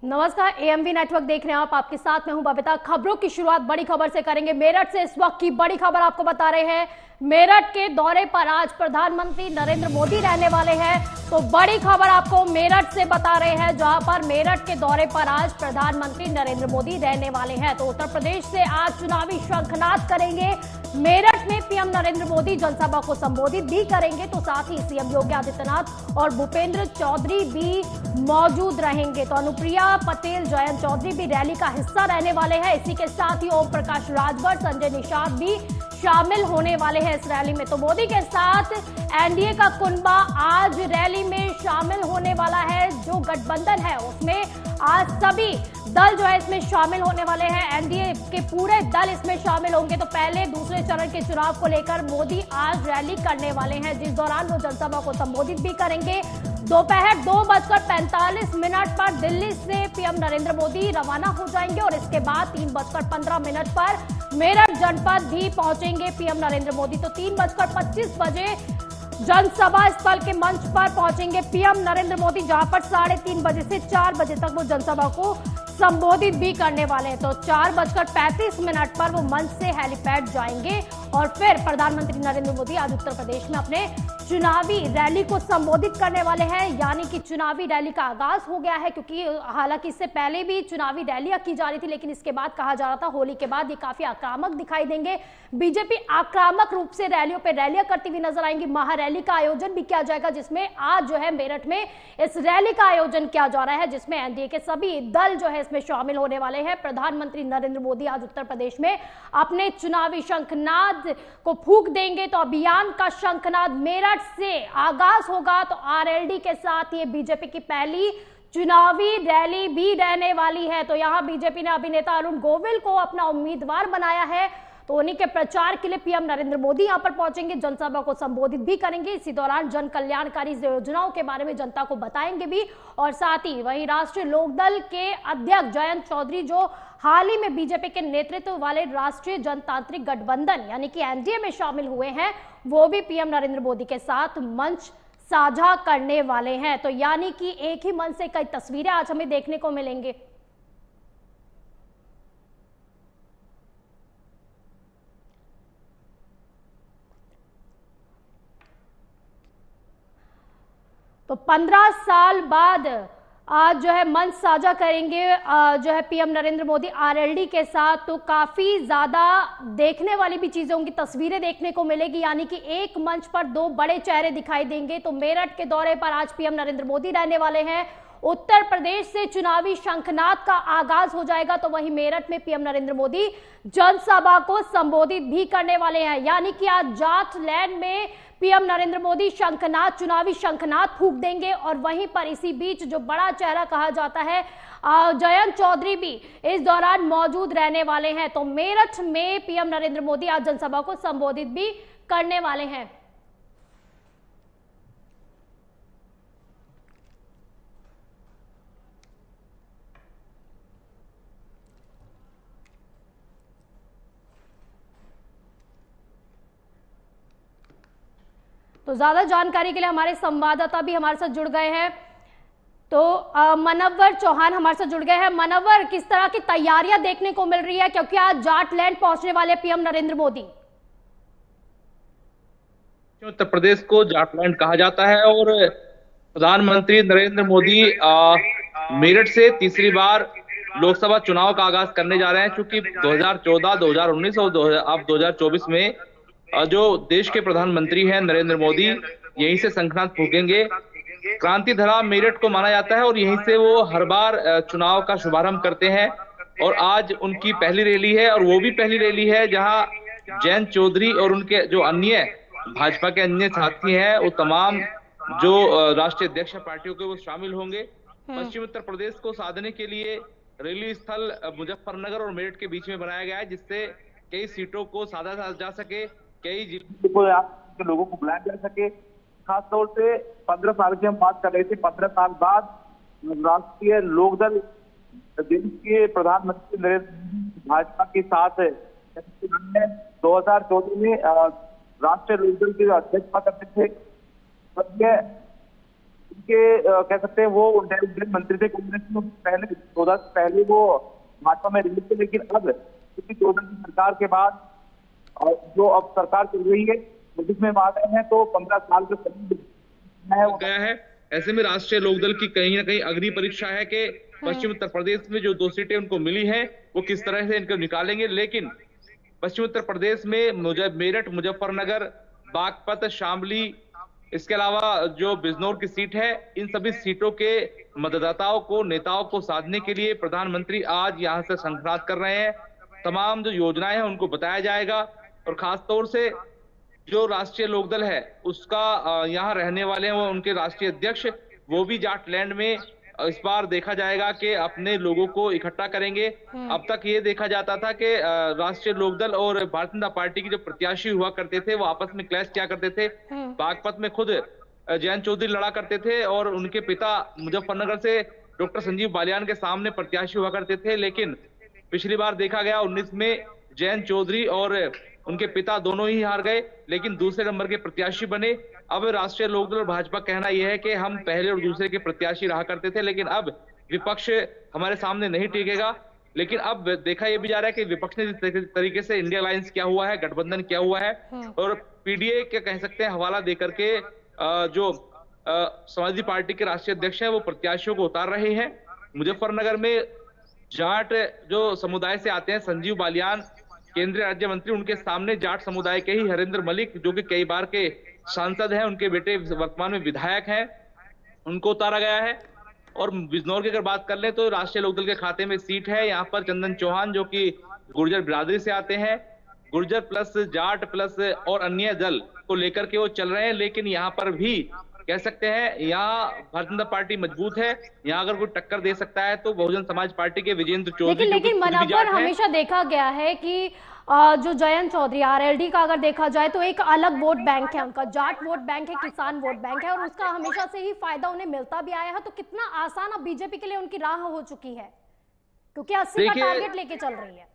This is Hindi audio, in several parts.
नमस्कार, एएमवी नेटवर्क देख रहे हैं आप। आपके साथ मैं हूं बबीता। खबरों की शुरुआत बड़ी खबर से करेंगे। मेरठ से इस वक्त की बड़ी खबर आपको बता रहे हैं। मेरठ के दौरे पर आज प्रधानमंत्री नरेंद्र मोदी रहने वाले हैं, तो बड़ी खबर आपको मेरठ से बता रहे हैं, जहां पर मेरठ के दौरे पर आज प्रधानमंत्री नरेंद्र मोदी रहने वाले हैं। तो उत्तर प्रदेश से आज चुनावी शंखनाद करेंगे। मेरठ में पीएम नरेंद्र मोदी जनसभा को संबोधित भी करेंगे, तो साथ ही सीएम योगी आदित्यनाथ और भूपेंद्र चौधरी भी मौजूद रहेंगे। तो अनुप्रिया पटेल, जयंत चौधरी भी रैली का हिस्सा रहने वाले हैं। इसी के साथ ही ओम प्रकाश राजभर, संजय निषाद भी शामिल होने वाले हैं इस रैली में। तो मोदी के साथ एनडीए का कुनबा आज रैली में शामिल होने वाला है। जो गठबंधन है उसमें आज सभी दल जो है इसमें शामिल होने वाले हैं। एनडीए के पूरे दल इसमें शामिल होंगे। तो पहले दूसरे चरण के चुनाव को लेकर मोदी आज रैली करने वाले हैं, जिस दौरान वो जनसभा को संबोधित भी करेंगे। दोपहर 2:45 पर दिल्ली से पीएम नरेंद्र मोदी रवाना हो जाएंगे और इसके बाद 3:15 पर मेरठ जनपद भी पहुंचेंगे पीएम नरेंद्र मोदी। तो 3:25 बजे जनसभा स्थल के मंच पर पहुंचेंगे पीएम नरेंद्र मोदी, जहां पर 3:30 बजे से 4 बजे तक वो जनसभा को संबोधित भी करने वाले हैं। तो 4:35 पर वो मंच से हेलीपैड जाएंगे और फिर प्रधानमंत्री नरेंद्र मोदी आज उत्तर प्रदेश में अपने चुनावी रैली को संबोधित करने वाले हैं। यानी कि चुनावी रैली का आगाज हो गया है, क्योंकि हालांकि इससे पहले भी चुनावी रैलियां की जा रही थी, लेकिन इसके बाद कहा जा रहा था होली के बाद ये काफी आक्रामक दिखाई देंगे। बीजेपी आक्रामक रूप से रैलियों पर रैलियां करती हुई नजर आएंगी। महारैली का आयोजन भी किया जाएगा, जिसमें आज जो है मेरठ में इस रैली का आयोजन किया जा रहा है, जिसमें एनडीए के सभी दल जो है इसमें शामिल होने वाले हैं। प्रधानमंत्री नरेंद्र मोदी आज उत्तर प्रदेश में अपने चुनावी शंखनाद को फूंक देंगे। तो अभियान का शंखनाद मेरठ से आगाज होगा। तो आरएलडी के साथ ये बीजेपी की पहली चुनावी रैली भी रहने वाली है। तो यहां बीजेपी ने अभिनेता अरुण गोविल को अपना उम्मीदवार बनाया है। तो उन्हीं के प्रचार के लिए पीएम नरेंद्र मोदी यहां पर पहुंचेंगे, जनसभा को संबोधित भी करेंगे। इसी दौरान जन कल्याणकारी योजनाओं के बारे में जनता को बताएंगे भी। और साथ ही वहीं राष्ट्रीय लोकदल के अध्यक्ष जयंत चौधरी, जो हाल ही में बीजेपी के नेतृत्व वाले राष्ट्रीय जनतांत्रिक गठबंधन यानी कि एनडीए में शामिल हुए हैं, वो भी पीएम नरेंद्र मोदी के साथ मंच साझा करने वाले हैं। तो यानी कि एक ही मंच से कई तस्वीरें आज हमें देखने को मिलेंगे। तो 15 साल बाद आज जो है मंच साझा करेंगे जो है पीएम नरेंद्र मोदी आरएलडी के साथ। तो काफी ज्यादा देखने वाली भी चीजों की तस्वीरें देखने को मिलेगी, यानी कि एक मंच पर दो बड़े चेहरे दिखाई देंगे। तो मेरठ के दौरे पर आज पीएम नरेंद्र मोदी रहने वाले हैं। उत्तर प्रदेश से चुनावी शंखनाद का आगाज हो जाएगा। तो वहीं मेरठ में पीएम नरेंद्र मोदी जनसभा को संबोधित भी करने वाले हैं। यानी कि आज जाट लैंड में पीएम नरेंद्र मोदी शंखनाद, चुनावी शंखनाद फूंक देंगे। और वहीं पर इसी बीच जो बड़ा चेहरा कहा जाता है जयंत चौधरी भी इस दौरान मौजूद रहने वाले हैं। तो मेरठ में पीएम नरेंद्र मोदी आज जनसभा को संबोधित भी करने वाले हैं। तो ज्यादा जानकारी के लिए हमारे संवाददाता भी हमारे साथ जुड़ गए हैं। तो मनव्वर चौहान हमारे साथ जुड़ गए हैं। मनव्वर, किस तरह की तैयारियां देखने को मिल रही है, क्योंकि आज जाटलैंड पहुंचने वाले पीएम नरेंद्र मोदी? उत्तर प्रदेश को जाटलैंड कहा जाता है और प्रधानमंत्री नरेंद्र मोदी मेरठ से तीसरी बार लोकसभा चुनाव का आगाज करने जा रहे हैं। क्योंकि 2014, 2019 और अब 2024 में जो देश के प्रधानमंत्री हैं नरेंद्र मोदी यहीं से शंखनाद फूंकेंगे। क्रांति धरा मेरठ को माना जाता है और यहीं से वो हर बार चुनाव का शुभारंभ करते हैं। और आज उनकी पहली रैली है और वो भी पहली रैली है जहां जयंत चौधरी और उनके जो अन्य भाजपा के अन्य साथी हैं, वो तमाम जो राष्ट्रीय अध्यक्ष पार्टियों के वो शामिल होंगे। पश्चिम उत्तर प्रदेश को साधने के लिए रैली स्थल मुजफ्फरनगर और मेरठ के बीच में बनाया गया है, जिससे कई सीटों को साधा जा सके, कई जिलों को लोगों को बुलाया जा सके। खासतौर से 15 साल की हम बात कर रहे थे, 15 साल बाद राष्ट्रीय लोकदल देश के प्रधानमंत्री नरेंद्र मोदी भाजपा के साथ 2014 में राष्ट्रीय लोकदल के अध्यक्ष हुआ करते थे। उनके कह सकते हैं वो गृह मंत्री थे कांग्रेस में, पहले 2014 से पहले वो भाजपा में रहे थे, लेकिन अब 2014 की सरकार के बाद जो अब सरकार चल रही है जिसमें आ गए हैं, तो 15 साल के गया है। ऐसे में राष्ट्रीय लोकदल की कहीं ना कहीं अग्नि परीक्षा है कि पश्चिम उत्तर प्रदेश में जो 2 सीटें उनको मिली हैं वो किस तरह से इनको निकालेंगे। लेकिन पश्चिम उत्तर प्रदेश में मेरठ, मुजफ्फरनगर, बागपत, शामली, इसके अलावा जो बिजनौर की सीट है, इन सभी सीटों के मतदाताओं को, नेताओं को साधने के लिए प्रधानमंत्री आज यहां से संवाद कर रहे हैं। तमाम जो योजनाएं हैं उनको बताया जाएगा और खासतौर से जो राष्ट्रीय लोकदल है उसका यहाँ रहने वाले हैं वो उनके राष्ट्रीय अध्यक्ष, वो भी जाटलैंड में इस बार देखा जाएगा कि अपने लोगों को इकट्ठा करेंगे। अब तक ये देखा जाता था कि राष्ट्रीय लोकदल और भारतीय जनता पार्टी के जो प्रत्याशी हुआ करते थे वो आपस में क्लैश किया करते थे। बागपत में खुद जयंत चौधरी लड़ा करते थे और उनके पिता मुजफ्फरनगर से डॉक्टर संजीव बालियान के सामने प्रत्याशी हुआ करते थे। लेकिन पिछली बार देखा गया 19 में जयंत चौधरी और उनके पिता दोनों ही हार गए, लेकिन दूसरे नंबर के प्रत्याशी बने। अब राष्ट्रीय लोकदल और भाजपा कहना यह है कि हम पहले और दूसरे के प्रत्याशी रहा करते थे, लेकिन अब विपक्ष हमारे सामने नहीं टिकेगा। लेकिन अब देखा यह भी जा रहा है कि विपक्ष ने जिस तरीके से इंडिया अलायंस किया हुआ है, गठबंधन किया हुआ है, और पीडीए के कह सकते हैं हवाला देकर के जो समाजवादी पार्टी के राष्ट्रीय अध्यक्ष हैं वो प्रत्याशियों को उतार रहे हैं। मुजफ्फरनगर में जाट जो समुदाय से आते हैं, संजीव बालियान केंद्रीय राज्य मंत्री, उनके सामने जाट समुदाय के ही हरेंद्र मलिक जो कि कई बार के सांसद हैं, उनके बेटे वर्तमान में विधायक हैं, उनको उतारा गया है। और बिजनौर की अगर बात कर लें तो राष्ट्रीय लोकदल के खाते में सीट है। यहाँ पर चंदन चौहान जो कि गुर्जर बिरादरी से आते हैं, गुर्जर प्लस जाट प्लस और अन्य दल को लेकर के वो चल रहे हैं। लेकिन यहाँ पर भी कह सकते हैं यहाँ भारतीय जनता पार्टी मजबूत है, यहाँ अगर कोई टक्कर दे सकता है तो बहुजन समाज पार्टी के विजेंद्र चौधरी। लेकिन मनव्वर, हमेशा देखा गया है कि जो जयंत चौधरी आरएलडी का अगर देखा जाए तो एक अलग वोट बैंक है उनका, जाट वोट बैंक है, किसान वोट बैंक है, और उसका हमेशा से ही फायदा उन्हें मिलता भी आया है। तो कितना आसान अब बीजेपी के लिए उनकी राह हो चुकी है, क्योंकि 80 का टारगेट लेके चल रही है।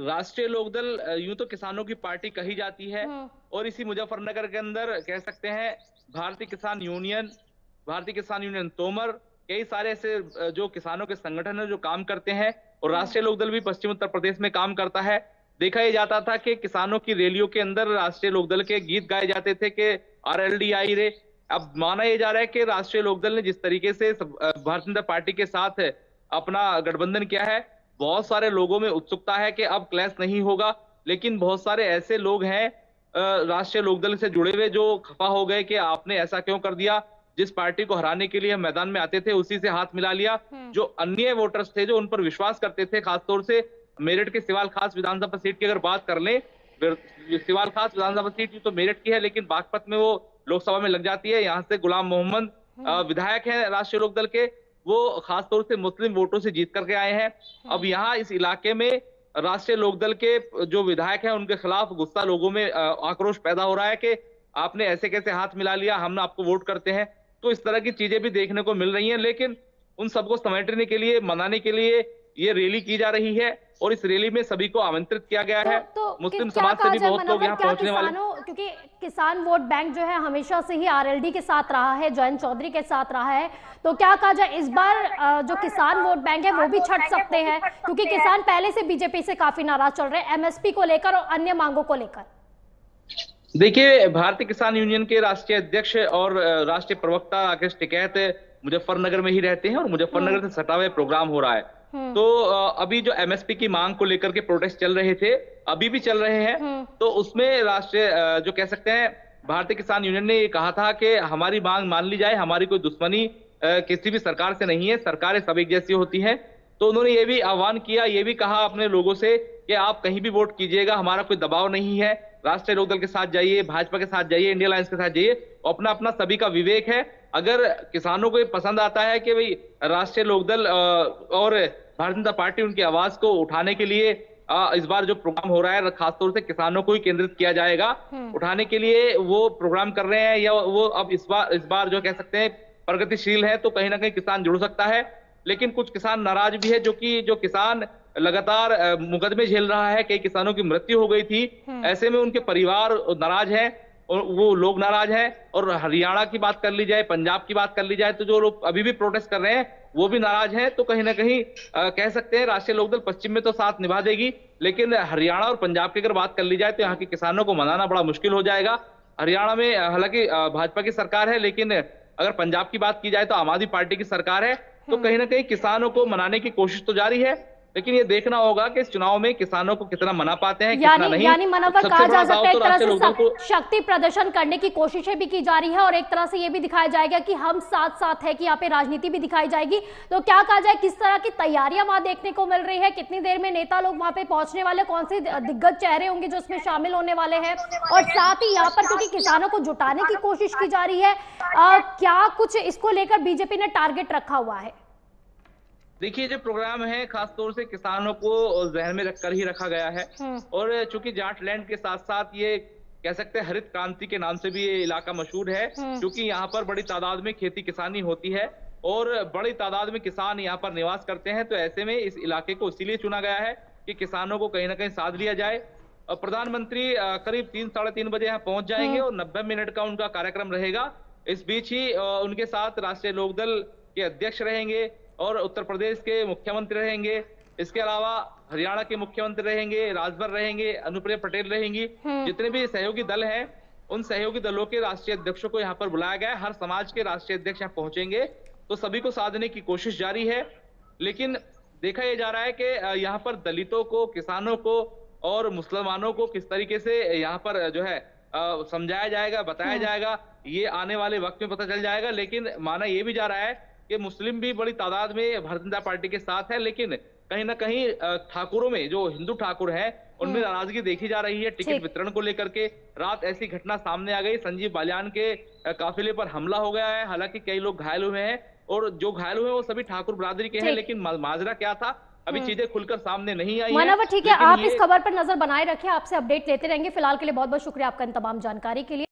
राष्ट्रीय लोकदल यूं तो किसानों की पार्टी कही जाती है, और इसी मुजफ्फरनगर के अंदर कह सकते हैं भारतीय किसान यूनियन तोमर, कई सारे ऐसे जो किसानों के संगठन है जो काम करते हैं, और राष्ट्रीय लोकदल भी पश्चिम उत्तर प्रदेश में काम करता है। देखा यह जाता था कि किसानों की रैलियों के अंदर राष्ट्रीय लोकदल के गीत गाए जाते थे कि आरएलडी आई रे। अब माना यह जा रहा है कि राष्ट्रीय लोकदल ने जिस तरीके से भारतीय जनता पार्टी के साथ अपना गठबंधन किया है, बहुत सारे लोगों में उत्सुकता है कि अब क्लैश नहीं होगा। लेकिन बहुत सारे ऐसे लोग हैं राष्ट्रीय लोकदल से जुड़े हुए जो खफा हो गए कि आपने ऐसा क्यों कर दिया, जिस पार्टी को हराने के लिए हम मैदान में आते थे उसी से हाथ मिला लिया। जो अन्य वोटर्स थे जो उन पर विश्वास करते थे, खासतौर से मेरठ के सिवाल खास विधानसभा सीट की अगर बात कर लें, सिवाल खास विधानसभा सीट तो मेरठ की है, लेकिन बागपत में वो लोकसभा में लग जाती है। यहाँ से गुलाम मोहम्मद विधायक हैं राष्ट्रीय लोकदल के, वो खासतौर से मुस्लिम वोटों से जीत करके आए हैं। अब यहाँ इस इलाके में राष्ट्रीय लोकदल के जो विधायक हैं उनके खिलाफ गुस्सा लोगों में आक्रोश पैदा हो रहा है कि आपने ऐसे कैसे हाथ मिला लिया, हम आपको वोट करते हैं। तो इस तरह की चीजें भी देखने को मिल रही हैं। लेकिन उन सबको समेटने के लिए, मनाने के लिए ये रैली की जा रही है, और इस रैली में सभी को आमंत्रित किया गया है। मुस्लिम समाज से भी बहुत लोग यहाँ पहुंचने वाले, क्योंकि किसान वोट बैंक जो है हमेशा से ही आरएलडी के साथ रहा है, जयंत चौधरी के साथ रहा है। तो क्या कहा जाए, इस बार जो किसान वोट बैंक है वो भी छट सकते हैं, क्योंकि किसान पहले से बीजेपी से काफी नाराज चल रहे हैं एमएसपी को लेकर और अन्य मांगों को लेकर। देखिए, भारतीय किसान यूनियन के राष्ट्रीय अध्यक्ष और राष्ट्रीय प्रवक्ता राकेश टिकैत मुजफ्फरनगर में ही रहते हैं, और मुजफ्फरनगर से सटा हुआ प्रोग्राम हो रहा है। तो अभी जो एमएसपी की मांग को लेकर के प्रोटेस्ट चल रहे थे, अभी भी चल रहे हैं, तो उसमें राष्ट्रीय जो कह सकते हैं भारतीय किसान यूनियन ने ये कहा था कि हमारी मांग मान ली जाए, हमारी कोई दुश्मनी किसी भी सरकार से नहीं है, सरकारें सब एक जैसी होती हैं। तो उन्होंने ये भी आह्वान किया, ये भी कहा अपने लोगों से कि आप कहीं भी वोट कीजिएगा, हमारा कोई दबाव नहीं है, राष्ट्रीय लोकदल के साथ जाइए, भाजपा के साथ जाइए, इंडिया अलायंस के साथ जाइए, अपना अपना सभी का विवेक है। अगर किसानों को पसंद आता है कि भाई राष्ट्रीय लोकदल और भारतीय जनता पार्टी उनकी आवाज को उठाने के लिए इस बार जो प्रोग्राम हो रहा है खासतौर से किसानों को ही केंद्रित किया जाएगा, उठाने के लिए वो प्रोग्राम कर रहे हैं, या वो अब इस बार जो कह सकते हैं प्रगतिशील है, तो कहीं ना कहीं किसान जुड़ सकता है। लेकिन कुछ किसान नाराज भी है, जो किसान लगातार मुकदमे झेल रहा है, कई किसानों की मृत्यु हो गई थी, ऐसे में उनके परिवार नाराज है। और वो लोग नाराज हैं। और हरियाणा की बात कर ली जाए, पंजाब की बात कर ली जाए, तो जो लोग अभी भी प्रोटेस्ट कर रहे हैं वो भी नाराज हैं। तो कहीं ना कहीं कह सकते हैं राष्ट्रीय लोकदल पश्चिम में तो साथ निभा देगी, लेकिन हरियाणा और पंजाब की अगर बात कर ली जाए तो यहाँ के किसानों को मनाना बड़ा मुश्किल हो जाएगा। हरियाणा में हालांकि भाजपा की सरकार है, लेकिन अगर पंजाब की बात की जाए तो आम आदमी पार्टी की सरकार है। तो कहीं ना कहीं किसानों को मनाने की कोशिश तो जारी है, लेकिन ये देखना होगा कि इस चुनाव में किसानों को कितना मना पाते हैं, कितना नहीं। यानी मनोवर सबसे कहा बड़ा जा सकता दाव है तो एक तरह राष्ट्रीय लोकदल को से शक्ति प्रदर्शन करने की कोशिशें भी की जा रही है और एक तरह से ये भी दिखाया जाएगा कि हम साथ साथ है, कि यहाँ पे राजनीति भी दिखाई जाएगी। तो क्या कहा जाए, किस तरह की तैयारियां वहां देखने को मिल रही है, कितनी देर में नेता लोग वहां पे पहुंचने वाले, कौन से दिग्गज चेहरे होंगे जो इसमें शामिल होने वाले हैं, और साथ ही यहाँ पर क्योंकि किसानों को जुटाने की कोशिश की जा रही है, क्या कुछ इसको लेकर बीजेपी ने टारगेट रखा हुआ है? देखिए, जो प्रोग्राम है खासतौर से किसानों को जहन में रखकर ही रखा गया है। और चूंकि जाटलैंड के साथ साथ ये कह सकते हैं हरित क्रांति के नाम से भी ये इलाका मशहूर है, क्योंकि यहाँ पर बड़ी तादाद में खेती किसानी होती है और बड़ी तादाद में किसान यहाँ पर निवास करते हैं। तो ऐसे में इस इलाके को इसीलिए चुना गया है कि किसानों को कहीं ना कहीं साथ लिया जाए। और प्रधानमंत्री करीब 3-3:30 बजे यहाँ पहुंच जाएंगे और 90 मिनट का उनका कार्यक्रम रहेगा। इस बीच ही उनके साथ राष्ट्रीय लोकदल के अध्यक्ष रहेंगे और उत्तर प्रदेश के मुख्यमंत्री रहेंगे। इसके अलावा हरियाणा के मुख्यमंत्री रहेंगे, राजभर रहेंगे, अनुप्रिया पटेल रहेंगी। जितने भी सहयोगी दल हैं, उन सहयोगी दलों के राष्ट्रीय अध्यक्षों को यहाँ पर बुलाया गया है। हर समाज के राष्ट्रीय अध्यक्ष यहाँ पहुंचेंगे, तो सभी को साधने की कोशिश जारी है। लेकिन देखा यह जा रहा है कि यहाँ पर दलितों को, किसानों को और मुसलमानों को किस तरीके से यहाँ पर जो है समझाया जाएगा, बताया जाएगा, ये आने वाले वक्त में पता चल जाएगा। लेकिन माना यह भी जा रहा है कि मुस्लिम भी बड़ी तादाद में भारतीय जनता पार्टी के साथ है, लेकिन कहीं ना कहीं ठाकुरों में, जो हिंदू ठाकुर हैं, उनमें नाराजगी देखी जा रही है टिकट वितरण को लेकर के। रात ऐसी घटना सामने आ गई, संजीव बालियान के काफिले पर हमला हो गया है। हालांकि कई लोग घायल हुए हैं और जो घायल हुए हैं वो सभी ठाकुर बिरादरी के हैं, लेकिन माजरा क्या था अभी चीजें खुलकर सामने नहीं आई मनोवर, ठीक है, आप इस खबर पर नजर बनाए रखें, आपसे अपडेट लेते रहेंगे। फिलहाल के लिए बहुत बहुत शुक्रिया आपका इन तमाम जानकारी के लिए।